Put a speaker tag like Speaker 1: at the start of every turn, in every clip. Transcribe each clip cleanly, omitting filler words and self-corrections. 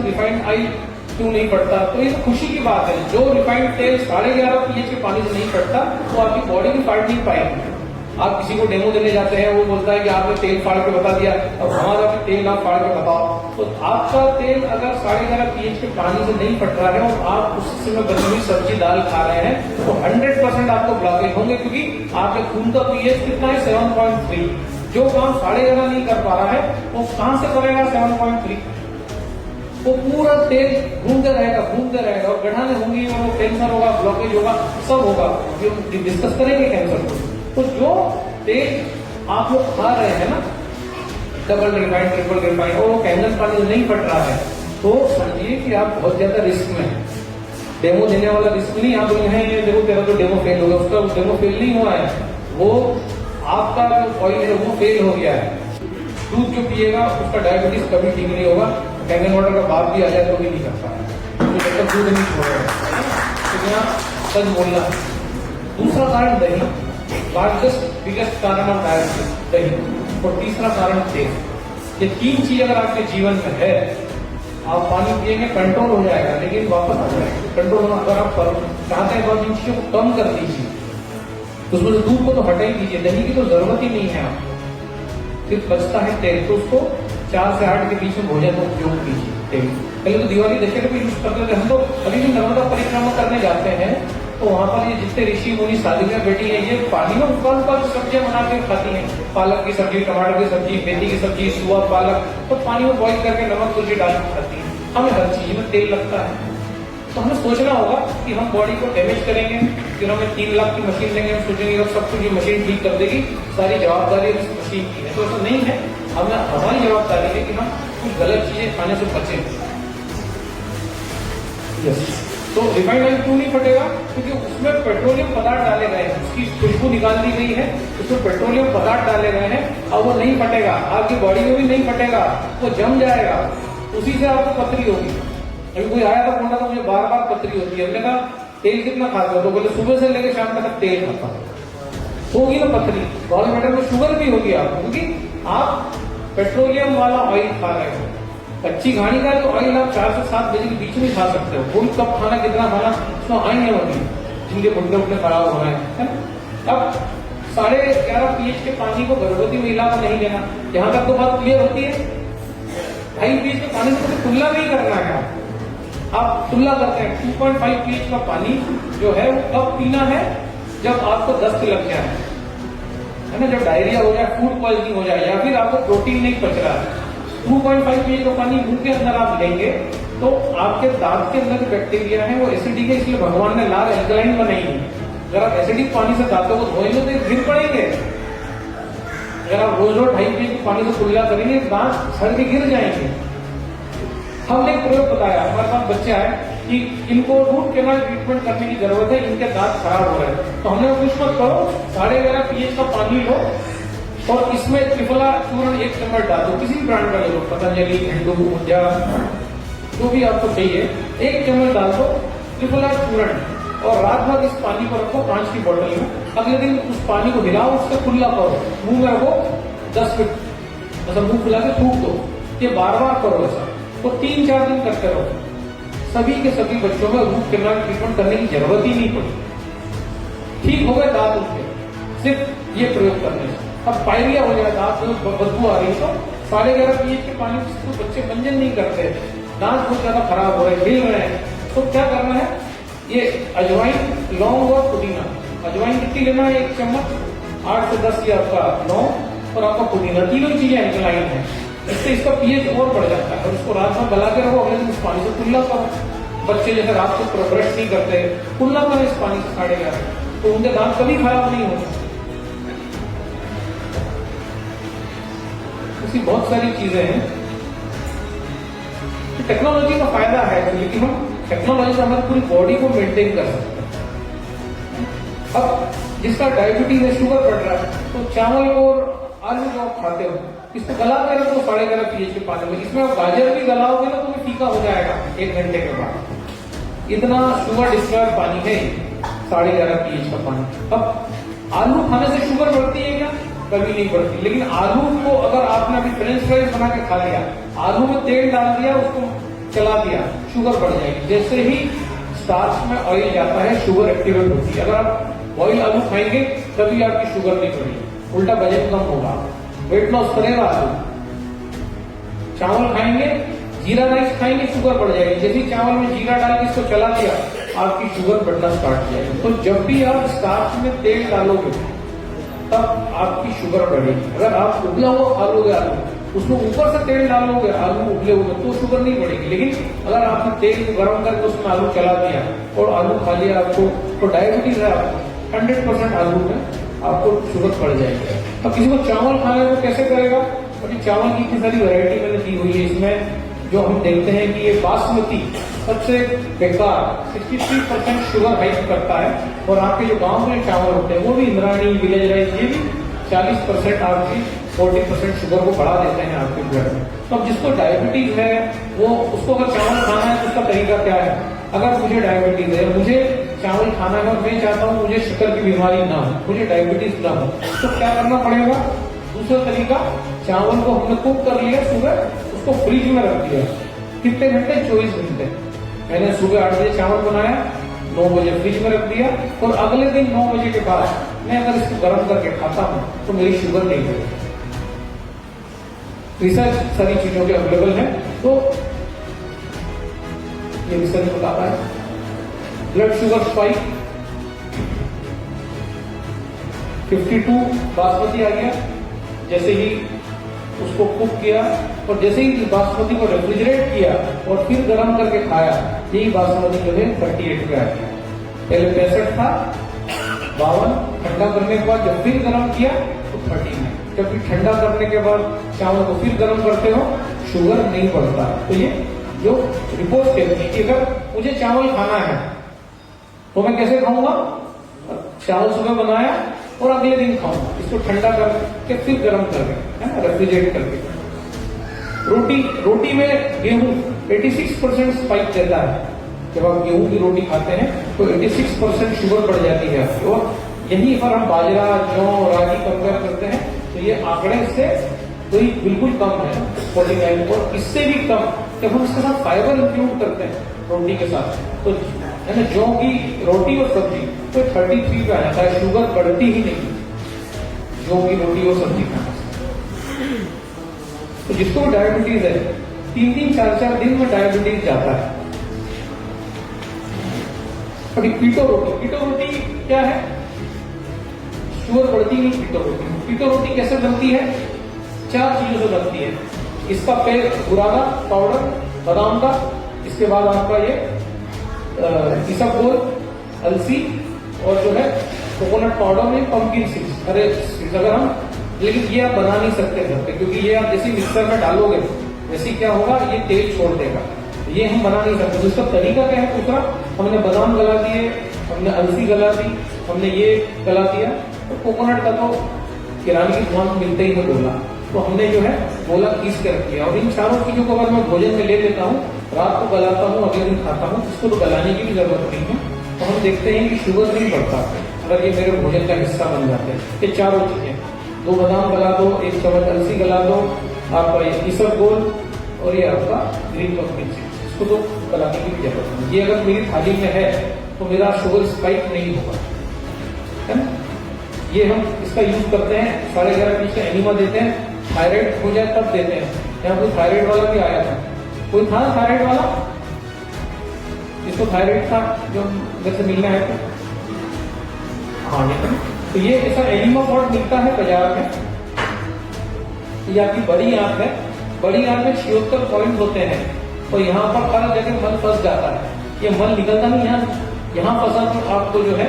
Speaker 1: Refined oil क्यों नहीं पड़ता? तो ये तो खुशी की बात है। जो रिफाइंड तेल 11.5 pH के पानी से नहीं पड़ता तो आपकी बॉडी भी फाड़ नहीं पाएगी। आप किसी को डेमो देने जाते हैं, वो बोलता है कि आपने तेल फाड़ के बता दिया, अब हमारा भी तेल आप फाड़ के बताओ। तो आपका तेल अगर 11.5 pH के पानी से नहीं पट रहा है और आप उस समय बनी हुई सब्जी दाल खा रहे हैं तो 100% आपको ब्लॉकेज होंगे, क्योंकि आपके खून का pH कितना है? 7.3। जो काम 11.5 नहीं कर पा रहा है वो कहां से करेगा 7.3? वो पूरा तेल घूमते रहेगा और गढ़ाने होंगी और वो कैंसर होगा, ब्लॉकेज होगा, सब होगा। डिस्कस करेंगे कैंसर को। तो जो तेल आप लोग खा रहे हैं ना, डबल रिफाइंड, ट्रिपल रिफाइंड, और वो कैंसर पानी नहीं पट रहा है, तो समझिए कि आप बहुत ज्यादा रिस्क में हैं। डेमो देने वाला रिस्क नहीं। आप लोग हैं ये देखो तेरा तो डेमो फेल हो गया, उसका डेमो फेल नहीं हुआ है, वो आपका जो ऑयल है वो फेल हो गया है। दूध जो पिएगा उसका डायबिटीज कभी ठीक नहीं होगा। कैंगन वाटर का बाप भी आ जाए तो भी नहीं करता है, तो जब तक दूध नहीं छोड़ेगा। इतना सच बोलना। दूसरा कारण दही, लार्जेस्ट बिगेस्ट कारण ऑफ डायबिटीज दही। और तीसरा कारण तेल। ये 3 चीज अगर आपके जीवन में है, आप पानी पिएंगे कंट्रोल हो जाएगा, लेकिन वापस आ जाएगा कंट्रोल होना। अगर आप चाहते हैं तो इन चीजों को कम कर दीजिए, उसमें से दूध को तो हटा ही दीजिए, दही की तो जरूरत ही नहीं है आपको। सिर्फ बचता है तेल, तो उसको 4 से 8 के बीच में भोजन में उपयोग कीजिए तेल। पहले तो दिवाली दशहरे पे यूज करते थे हम। तो अभी भी नर्मदा परिक्रमा करने जाते हैं तो वहां पर ये जितने ऋषि मुनि साधुएं बैठी है, ये पानी में उबाल सब्जियां बना के खाती हैं। पालक की सब्जी, टमाटर की सब्जी, मेथी की सब्जी, सुआ पालक, तो पानी में बॉइल करके नमक तुलसी डाल के खाती है। हमें हर चीज में तेल लगता है, तो हमें सोचना होगा कि हम बॉडी को डैमेज करेंगे, फिर हमें 3 लाख की मशीन लेंगे, हम सोचेंगे अब सब कुछ ये मशीन ठीक कर देगी, सारी जवाबदारी इस मशीन की है। तो ऐसा नहीं है। हमें हमारी जवाबदारी है कि हम कुछ गलत चीजें खाने से बचें। तो रिफाइंड ऑयल क्यों नहीं फटेगा? क्योंकि उसमें पेट्रोलियम पदार्थ डाले गए हैं, उसकी खुशबू निकाल दी गई है, उसमें पेट्रोलियम पदार्थ डाले गए हैं, और वो नहीं फटेगा। आपकी बॉडी में भी नहीं फटेगा, वो जम जाएगा, उसी से आपको पथरी होगी। अभी कोई आया था बोला था मुझे बार पथरी होती है। हमने कहा तेल कितना खाते हो? तो बोले सुबह से लेकर शाम तक तेल खाता हूं। होगी ना पथरी, गॉल ब्लैडर में शुगर भी होगी आपको, क्योंकि आप पेट्रोलियम वाला ऑयल खा रहे हो। कच्ची घानी का तो ऑयल आप 4 से 7 बजे के बीच में खा सकते हो। कोई कब खाना, कितना खाना, उसमें आएंगे होंगे जिनके घुटने उठने खराब हो रहे हैं। अब 11.5 pH के पानी को गर्भवती महिला को नहीं लेना। यहाँ तक तो बात क्लियर होती है। 2.5 pH के पानी से तुलना नहीं करना है। आप तुलना करते हैं 2.5 pH का पानी जो है वो कब पीना है? जब आपको दस्त लग जाए, है ना, जब डायरिया हो जाए, फूड पॉइजनिंग हो जाए, या फिर आपको प्रोटीन नहीं पच रहा है। 2.5 pH का पानी मुंह के अंदर आप लेंगे तो आपके दांत के अंदर बैक्टीरिया है वो एसिडिक है, इसलिए भगवान ने लाल एल्कलाइन बनाई है। अगर आप एसिडिक पानी से दांतों को धोएंगे तो गिर पड़ेंगे। अगर आप रोज 2.5 pH के पानी से कुल्ला करेंगे दांत सड़ के गिर जाएंगे। हमने एक प्रयोग बताया, हमारे पास बच्चे आए कि इनको रूट कैनाल ट्रीटमेंट करने की जरूरत है, इनके दांत खराब हो रहे हैं। तो हमने कुछ मत करो, 11.5 pH का पानी लो और इसमें त्रिफला चूर्ण 1 चम्मच डाल दो, किसी भी ब्रांड का ले लो, पतंजलि, हिंदू, ऊर्जा, जो भी आपको चाहिए, 1 चम्मच डाल दो त्रिफला चूर्ण, और रात भर इस पानी को रखो 5 की बोतल में। अगले दिन उस पानी को हिलाओ, उससे खुला करो, मुंह में रखो 10 मिनट, मतलब मुंह खुला के थूक दो। ये बार करो ऐसा, तो 3-4 दिन करते रहो। सभी के सभी बच्चों में रूट कैनाल ट्रीटमेंट करने की जरूरत ही नहीं पड़ी, ठीक हो गए दांत उनके, सिर्फ ये प्रयोग करने से। अब पायरिया हो जाए, दांत में बदबू आ रही, तो 11.5 pH के पानी से तो बच्चे मंजन नहीं करते, दांत बहुत ज्यादा खराब हो रहे हैं, हिल रहे हैं। तो क्या करना है? ये अजवाइन, लौंग और पुदीना। अजवाइन कितनी लेना है? 1 चम्मच, 8 से 10 ये आपका लौंग और आपका पुदीना, तीनों चीजें एल्कलाइन है, इससे इसका pH और बढ़ जाता है। और इसको रात में गला के रखो, अगले दिन इस पानी से कुल्ला करो। बच्चे जैसे रात को ब्रश नहीं करते, कुल्ला करो इस पानी से 11.5, तो उनके दांत कभी खराब नहीं होते। ऐसी बहुत सारी चीजें हैं। टेक्नोलॉजी का फायदा है, लेकिन हम टेक्नोलॉजी से हमारी पूरी बॉडी को मेंटेन कर सकते हैं। अब जिसका डायबिटीज है, शुगर बढ़ रहा है, तो चावल और आलू जो आप खाते हो, इसको गला के रखो 11.5 pH के पानी में। इसमें आप गाजर भी गलाओगे ना तो भी फीका हो जाएगा 1 घंटे के बाद। इतना शुगर डिस्ट्रॉयड पानी है 11.5 pH का पानी। अब आलू खाने से शुगर बढ़ती है क्या? कभी नहीं बढ़ती। लेकिन आलू को अगर आपने अभी फ्रेंच फ्राइज बना के खा लिया, आलू में तेल डाल दिया, उसको चला दिया, शुगर बढ़ जाएगी। जैसे ही स्टार्च में ऑयल जाता है शुगर एक्टिवेट होती है। अगर आप बॉइल आलू खाएंगे तभी आपकी शुगर नहीं बढ़ेगी, उल्टा वजन कम होगा, वेट लॉस करेगा आलू। चावल खाएंगे, जीरा राइस खाएंगे, शुगर बढ़ जाएगी। जैसे ही चावल में जीरा डाल के इसको चला दिया आपकी शुगर बढ़ना स्टार्ट हो जाएगी। तो जब भी आप स्टार्च में तेल डालोगे तब आपकी शुगर बढ़ेगी। अगर आप उबला हुआ खा लोगे आलू, उसमें ऊपर से तेल डालोगे, आलू उबले हुए, तो शुगर नहीं बढ़ेगी। लेकिन अगर आपने तेल को गर्म करके उसमें आलू चला दिया और आलू खा लिया आपको, तो डायबिटीज है आपको 100% आलू में आपको शुगर बढ़ जाएगी। अब किसी को चावल खाना है तो कैसे करेगा? अभी चावल की इतनी सारी वैरायटी मैंने दी हुई है। इसमें जो हम देखते हैं कि ये बासमती सबसे बेकार 63% शुगर हाइट करता है, और आपके जो गांव में चावल होते हैं वो भी इंद्राणी, विलेज राइस, ये भी 40% आपकी 40% शुगर को बढ़ा देते हैं आपके ब्लड में। तो अब जिसको डायबिटीज है वो, उसको अगर चावल खाना है तो उसका तरीका क्या है? अगर मुझे डायबिटीज है, मुझे चावल खाना है और मैं चाहता हूँ मुझे शुगर की बीमारी ना हो, मुझे डायबिटीज ना हो, तो क्या करना पड़ेगा? दूसरा तरीका, चावल को हमने कुक कर लिया सुबह, उसको फ्रिज में रख दिया। कितने घंटे? 24 घंटे। मैंने सुबह 8 बजे चावल बनाया, 9 बजे फ्रिज में रख दिया, और अगले दिन 9 बजे के बाद मैं अगर इसको गर्म करके खाता हूं तो मेरी शुगर नहीं बढ़ेगी। रिसर्च सारी चीजों के अवेलेबल है, तो ये रिसर्च बताता है। ब्लड शुगर स्पाइक 52 बासमती आ गया। जैसे ही उसको कुक किया और जैसे ही बासमती को रेफ्रिजरेट किया और फिर गर्म करके खाया, यही बासमती जो है 38 पे आ गया। पहले 65 था, 52, ठंडा करने के बाद जब फिर गर्म किया तो 30 में। जब फिर ठंडा करने के बाद चावल को फिर गर्म करते हो, शुगर नहीं बढ़ता। तो ये जो रिपोर्ट कहती है कि अगर मुझे चावल खाना है तो मैं कैसे खाऊंगा? चावल सुबह बनाया और अगले दिन खाऊंगा, इसको ठंडा करके फिर गर्म करके, है ना, रेफ्रिजरेट करके। रोटी में गेहूं 86% स्पाइक देता है। जब आप गेहूं की रोटी खाते हैं तो 86% शुगर बढ़ जाती है आपकी। और यहीं पर हम बाजरा, जौ, रागी कंपेयर करते हैं तो ये आंकड़े से तो ये बिल्कुल कम है 49, और इससे भी कम जब हम इसके साथ फाइबर इंक्लूड करते हैं रोटी के साथ, तो है ना, जौ की रोटी और सब्जी तो 33 पे आ जाता है। शुगर बढ़ती ही नहीं जौ की रोटी और सब्जी खाने से। तो जिसको डायबिटीज है 3-3, 4-4 दिन में डायबिटीज जाता है। अभी कीटो रोटी क्या है? शुगर बढ़ती नहीं कीटो रोटी कैसे बनती है? 4 चीजों से बनती है। इसका बुरादा पाउडर बादाम का, इसके बाद आपका ये इसबगोल, अलसी, और जो है कोकोनट पाउडर में पंपकिन सीड्स। अरे अगर हम, लेकिन ये आप बना नहीं सकते घर पे, क्योंकि ये आप जैसे मिक्सर में डालोगे वैसे क्या होगा, ये तेल छोड़ देगा। ये हम बना नहीं सकते। तो इसका तरीका क्या है? दूसरा, हमने बादाम गला दिए, हमने अलसी गला दी, हमने ये गला दिया, तो कोकोनट का तो किराने की दुकान मिलते ही है गोला, तो हमने जो है गोला पीस के रख लिया। और इन चारों चीजों को अगर मैं भोजन में ले लेता हूँ, रात को गलाता हूँ, अगले दिन खाता हूँ, इसको तो गलाने की भी जरूरत नहीं है, तो हम देखते हैं कि शुगर नहीं बढ़ता अगर ये मेरे भोजन का हिस्सा बन जाते हैं। ये चारों चीजें, 2 बादाम गला दो, 1 चम्मच अलसी गला दो, आपका ये इसबगोल, और ये आपका ग्रीन पंपकिन सीड्स, इसको तो गलाने की भी जरूरत नहीं। ये अगर मेरी थाली में है तो मेरा शुगर स्पाइक नहीं होगा, है ना। ये हम इसका यूज करते हैं 11.5 का एनिमा देते हैं, थायराइड हो जाए तब देते हैं। यहाँ कोई थायराइड वाला भी आया था, कोई था थायराइड वाला, इसको थायराइड था जो मेरे से मिलना है तो हाँ नहीं। तो ये ऐसा एनिमा पॉट मिलता है बाजार में। ये आपकी बड़ी आंख है, बड़ी आंख में 76 पॉइंट होते हैं, तो यहाँ पर हर जगह मल फंस जाता है। ये मल निकलता नहीं, यहाँ फंसा तो आपको जो है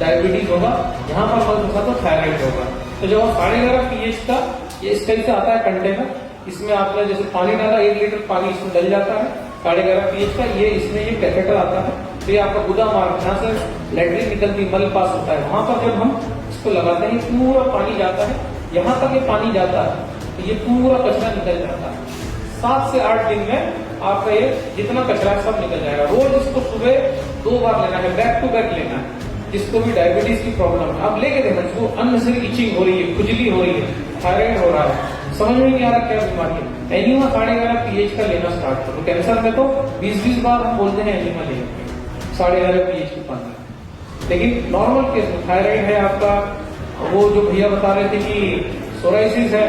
Speaker 1: डायबिटीज होगा, यहाँ पर मल फंसा तो थायराइड होगा। तो जब आप 11.5 pH का, ये इस टाइप से आता है कंटेनर, इसमें आपने जैसे पानी डाला, 1 लीटर पानी इसमें डल जाता है 11.5 pH का। ये इसमें ये कैथेटर आता है, तो ये आपका गुदा मार्ग, जहाँ से लैट्रिन निकलती, मल पास होता है, वहां पर जब हम इसको लगाते हैं पूरा पानी जाता है, यहाँ तक ये पानी जाता है, तो ये पूरा कचरा निकल जाता है। 7 से 8 दिन में आपका ये जितना कचरा है सब निकल जाएगा। रोज इसको सुबह 2 बार लेना है, बैक टू बैक लेना है। जिसको भी डायबिटीज की प्रॉब्लम है, आप लेके देखना, जिसको अननेसेसरी इचिंग हो रही है, खुजली हो रही है, थायराइड हो रहा है, समझ में नहीं आ रहा क्या बीमारी है, एनीमा 11.5 pH का लेना स्टार्ट करो। कैंसर में तो 20-20 बार हम बोलते हैं एनीमा लेने, 11.5 pH की पानी। लेकिन नॉर्मल केस में थायराइड है आपका, वो जो भैया बता रहे थे कि सोराइसिस है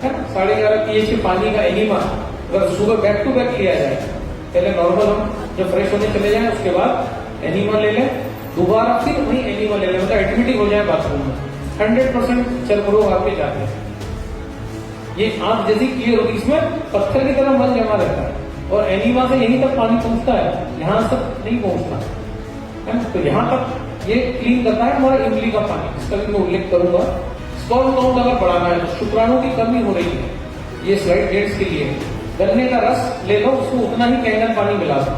Speaker 1: ना, 11.5 pH के पानी का एनीमा अगर सुबह बैक टू बैक लिया जाए, पहले नॉर्मल हम जब फ्रेश होने चले जाए उसके बाद एनीमा ले लें, दोबारा फिर वही एनीमा ले लें, मतलब एडमिट ही हो जाए बाथरूम में, 100% चर्म रोग आपके जाते हैं। ये आंख जैसी क्लियर होगी, इसमें पत्थर की तरह मन जमा रहता है और एनीमा से यहीं तक पानी पहुंचता है, यहां तक नहीं पहुंचता है। तो यहां तक ये क्लीन करता है हमारा इमली का पानी, इसका भी मैं उल्लेख करूंगा। स्पर्म काउंट अगर बढ़ाना है तो शुक्राणु की कमी हो रही है, ये स्लाइड जेंट्स के लिए। गन्ने का रस ले लो, उसको उतना ही कैंगन पानी मिला दो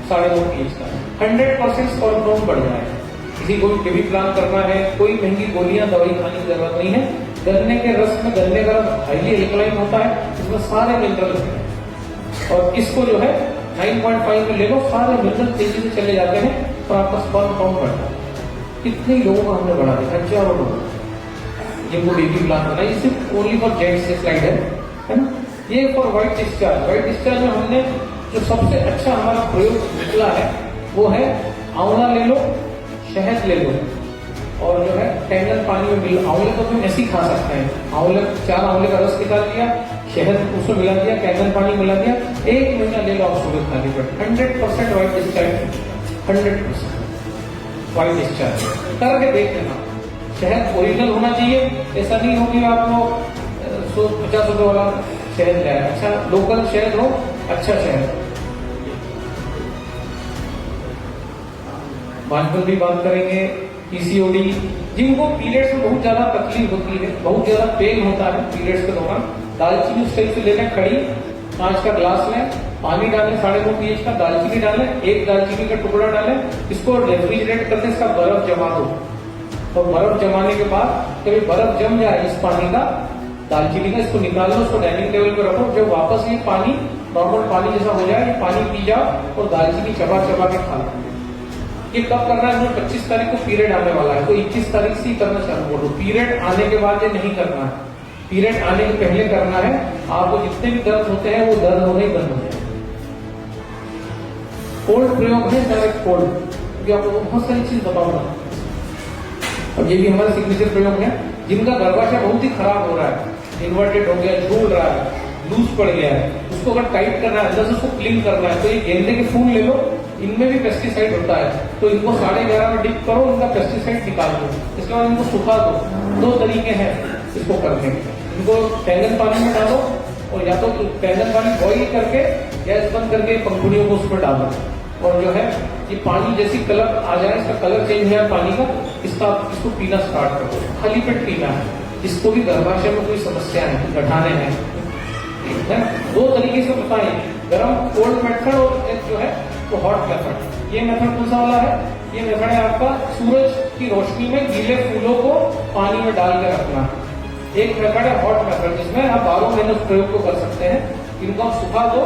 Speaker 1: 2.5 pH का, 100% स्पर्म काउंट बढ़ जाएगा। किसी को भी बेबी प्लान करना है, कोई महंगी गोलियां दवाई खाने की जरूरत नहीं है। गन्ने के रस में, गन्ने का रस हाईली एल्कलाइन होता है, इसमें सारे मिनरल होते हैं और इसको जो है 9.5 में ले लो, सारे मिनरल तेजी से चले जाते हैं और आपका स्पर्म काउंट बढ़ता है। कितने लोगों को हमने बढ़ा देखा, हजारों लोग जिनको बेबी प्लान करना है। सिर्फ ओनली फॉर जेंट्स से स्लाइड है ना। ये for white discharge, white discharge में हमने जो सबसे अच्छा हमारा प्रयोग निकला है वो है आंवला ले लो, शहद ले लो और जो है कैंगन पानी में मिला। आंवले को तुम ऐसे ही खा सकते हैं, आंवले 4 आंवले का रस निकाल दिया, शहद उसमें मिला दिया, कैंगन पानी मिला दिया, 1 महीना ले लो आप सुबह खाने पर, 100% व्हाइट डिस्चार्ज, 100% व्हाइट डिस्चार्ज करके देख लेना। शहद ओरिजिनल होना चाहिए, ऐसा नहीं हो कि आप लोग 150 रुपए वाला शहद ले आए, अच्छा लोकल शहद हो, अच्छा शहद। बाजपन भी बात करेंगे, पीसीओडी, जिनको पीरियड्स में बहुत ज्यादा तकलीफ होती है, बहुत ज्यादा पेन होता है पीरियड्स के दौरान, दालचीनी उस टाइप से लेना, खड़ी 5 का ग्लास लें, पानी डालें 2.5 pH का, दालचीनी डालें, 1 दालचीनी का टुकड़ा डालें, इसको रेफ्रिजरेट करके इसका बर्फ जमा दो और बर्फ जमाने के बाद कभी बर्फ जम जाए इस पानी का, दालचीनी का, इसको निकाल लो, उसको डाइनिंग टेबल पे रखो। जब वापस ये पानी नॉर्मल पानी जैसा हो जाए, ये पानी पी जाओ और दालचीनी चबा चबा के खा लो। ये कब करना है? 25 तारीख को पीरियड आने वाला है तो 21 तारीख से ही करना चालू करो। पीरियड आने के बाद ये नहीं करना है, पीरियड आने के पहले करना है। आपको जितने भी दर्द होते हैं वो दर्द होने ही बंद हो जाए। कोल्ड प्रयोग है, डायरेक्ट कोल्ड, क्योंकि आपको बहुत सारी चीज बताऊंगा। अब ये भी हमारा सिग्नेचर प्रयोग है। जिनका गर्भाशय बहुत ही खराब हो रहा है, इन्वर्टेड हो गया, झूल रहा है, लूज पड़ गया है, उसको अगर टाइट करना है, अंदर से उसको क्लीन करना है, तो ये गेंदे के फूल ले लो, इनमें भी पेस्टिसाइड होता है, तो इनको 11:30 में डिप करो, इनका पेस्टिसाइड निकाल दो, इसके बाद इनको सुखा दो। 2 तरीके हैं इसको करने के। इनको कैंगन पानी में डालो और या तो कैंगन पानी बॉइल करके गैस बंद करके पंखुड़ियों को उसमें डालो और जो है ये पानी जैसी कलर आ जाए, इसका कलर चेंज हो जाए पानी का, इसको पीना स्टार्ट कर दो। खाली पेट पीना है। जिसको भी गर्भाशय में कोई समस्या है, गठाने हैं, 2 तरीके से बताएं, गर्म कोल्ड मेथड और एक जो है वो हॉट मेथड। ये मेथड कौन सा वाला है? ये मेथड है आपका सूरज की रोशनी में गीले फूलों को पानी में डाल के रखना। एक मेथड है हॉट मेथड, जिसमें आप 12 महीने उस प्रयोग को कर सकते हैं। इनको आप सुखा दो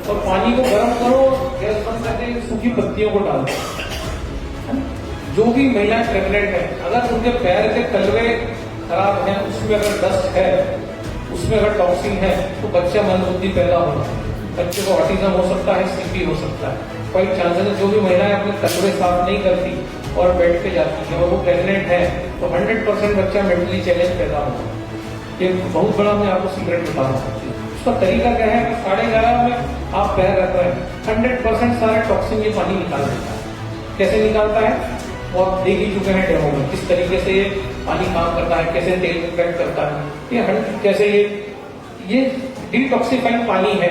Speaker 1: और पानी को गर्म करो, गैस बंद करके सूखी पत्तियों को डाल दो। जो भी महिलाएं प्रेग्नेंट है, अगर उनके पैर के तलवे खराब है, उसमें अगर डस्ट है, उसमें अगर टॉक्सिन है, तो बच्चा मंदबुद्धि पैदा होगा, बच्चे को ऑटिज्म हो सकता है, सीपी हो सकता है। कोई चांसेस है। जो भी महिलाएं अपने तलवे साफ नहीं करती और बेड पे जाती है और वो प्रेग्नेंट है, तो 100% बच्चा मेंटली चैलेंज पैदा होगा। ये बहुत बड़ा मैं आपको सीक्रेट बता रहा हूँ। उसका तरीका क्या है कि 11:30 में आप पैर रख रहे हैं, 100% सारे टॉक्सिन ये पानी निकाल देता है। कैसे निकालता है वो आप देख ही चुके हैं डेमो में, किस तरीके से ये पानी काम करता है, कैसे तेल इफेक्ट करता है, ये कैसे ये डिटॉक्सिफाइंग पानी है,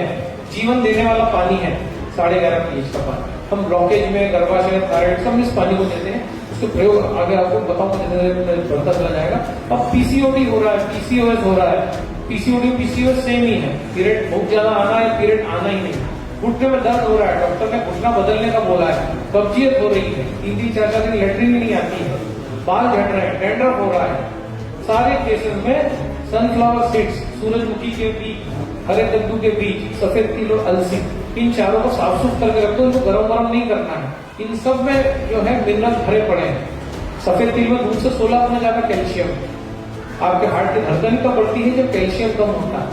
Speaker 1: जीवन देने वाला पानी है। 11.5 pH का पानी हम ब्लॉकेज में, गर्भाशय, थायराइड सब इस पानी को देते हैं। उसके प्रयोग आगे आपको बताऊंगा, जितने बढ़ता चला जाएगा। अब पीसीओडी हो रहा है, पीसीओएस हो रहा है, पीसीओडी पीसीओएस सेम ही है। पीरियड बहुत ज्यादा आना है, पीरियड आना ही नहीं, घुटने में दर्द हो रहा है, डॉक्टर ने घुटना बदलने का बोला है, कब्जियत हो रही है, 3-3, 4-4 दिन लेटरिन नहीं आती है, बाल झड़ रहे हैं, डैंड्रफ हो रहा है, सारे केसेस में सनफ्लावर सीड्स, सूरजमुखी के बीज, हरे कद्दू के बीज, सफेद तिल और अलसी, इन चारों को साफ सुफ करके रखो। इनको गरम गरम नहीं करना है। इन सब में जो है मिनरल भरे पड़े हैं। सफेद तिल में दूध से 16 गुना ज्यादा कैल्शियम है। आपके हार्ट की धड़कन तो बढ़ती है जब कैल्शियम कम होता है।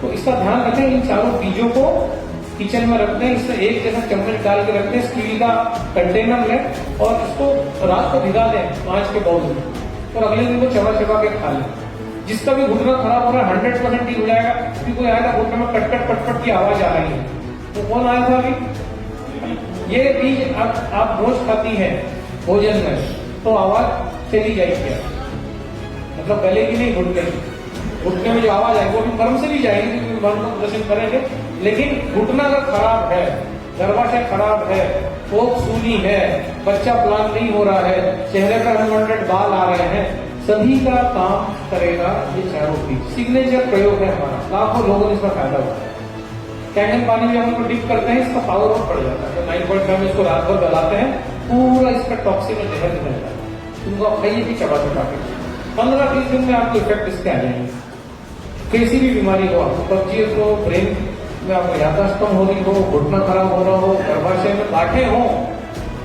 Speaker 1: तो इसका ध्यान रखें, इन चारों बीजों को किचन में रखते हैं, इसमें एक जैसा चम्मच डाल के रखते हैं स्टील का कंटेनर में, और इसको रात को भिगा दें 5 के बाउल में, और अगले दिन को चबा चबा के खा लें। जिसका भी घुटना खराब हो रहा है 100% ठीक हो जाएगा। क्योंकि कोई आएगा घुटने में कट कट पट पट की आवाज आ रही है, तो कौन आया था अभी? ये बीज आप रोज खाती है भोजन में, तो आवाज चली जाएगी, मतलब गले की नहीं, घुटने में जो आवाज आएगी वो भी कर्म से भी जाएगी क्योंकि मन को प्रदर्शन करेंगे। लेकिन घुटना अगर खराब है, गर्भाशय खराब है, कोख सूनी है, बच्चा प्लान नहीं हो रहा है, चेहरे पर अनवांटेड बाल आ रहे हैं, सभी का काम करेगा ये चारों बीज। सिग्नेचर प्रयोग है हमारा, लाखों लोगों ने इसका फायदा उठाया। कैंगन पानी में हम इसको डिप करते हैं, इसका पावर और बढ़ जाता है। 9.5 इसको रात भर गलाते हैं, पूरा इसका टॉक्सिन और जहर निकल जाता है। तुमको आप खाइए भी चबा चबा के 15-20 दिन में आपको इफेक्ट इसके आ जाएंगे। कैसी भी बीमारी हो, आपको कब्जियत हो, ब्रेन में आपको याददाश्त कम हो रही हो, घुटना खराब हो रहा हो, गर्भाशय में गांठें हो,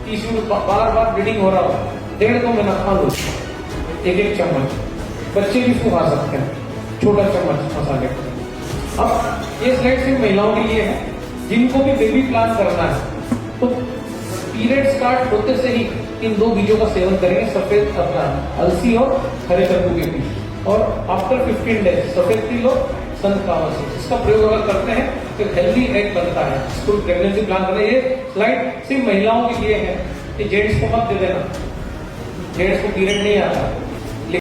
Speaker 1: टिश्यू बार बार ब्लीडिंग हो रहा हो, 1.5-2 महीना खा लो 1-1 चम्मच। बच्चे भी इसको खा सकते हैं, छोटा चम्मच मसाले का। अब ये स्लाइड सिर्फ महिलाओं के लिए है जिनको भी बेबी प्लान करना है, तो पीरियड स्टार्ट होते से ही इन 2 बीजों का सेवन करेंगे, सफेद अपना अलसी और हरे कद्दू के बीज, और आफ्टर 15 डेज सफेद तिल और सनफ्लावर सीड्स। इसका प्रयोग अगर करते हैं तो हेल्दी एग बनता है। इसको प्रेगनेंसी प्लान करें। ये स्लाइड सिर्फ महिलाओं के लिए है, कि जेंट्स को मत दे देना, जेंट्स को पीरियड नहीं आता।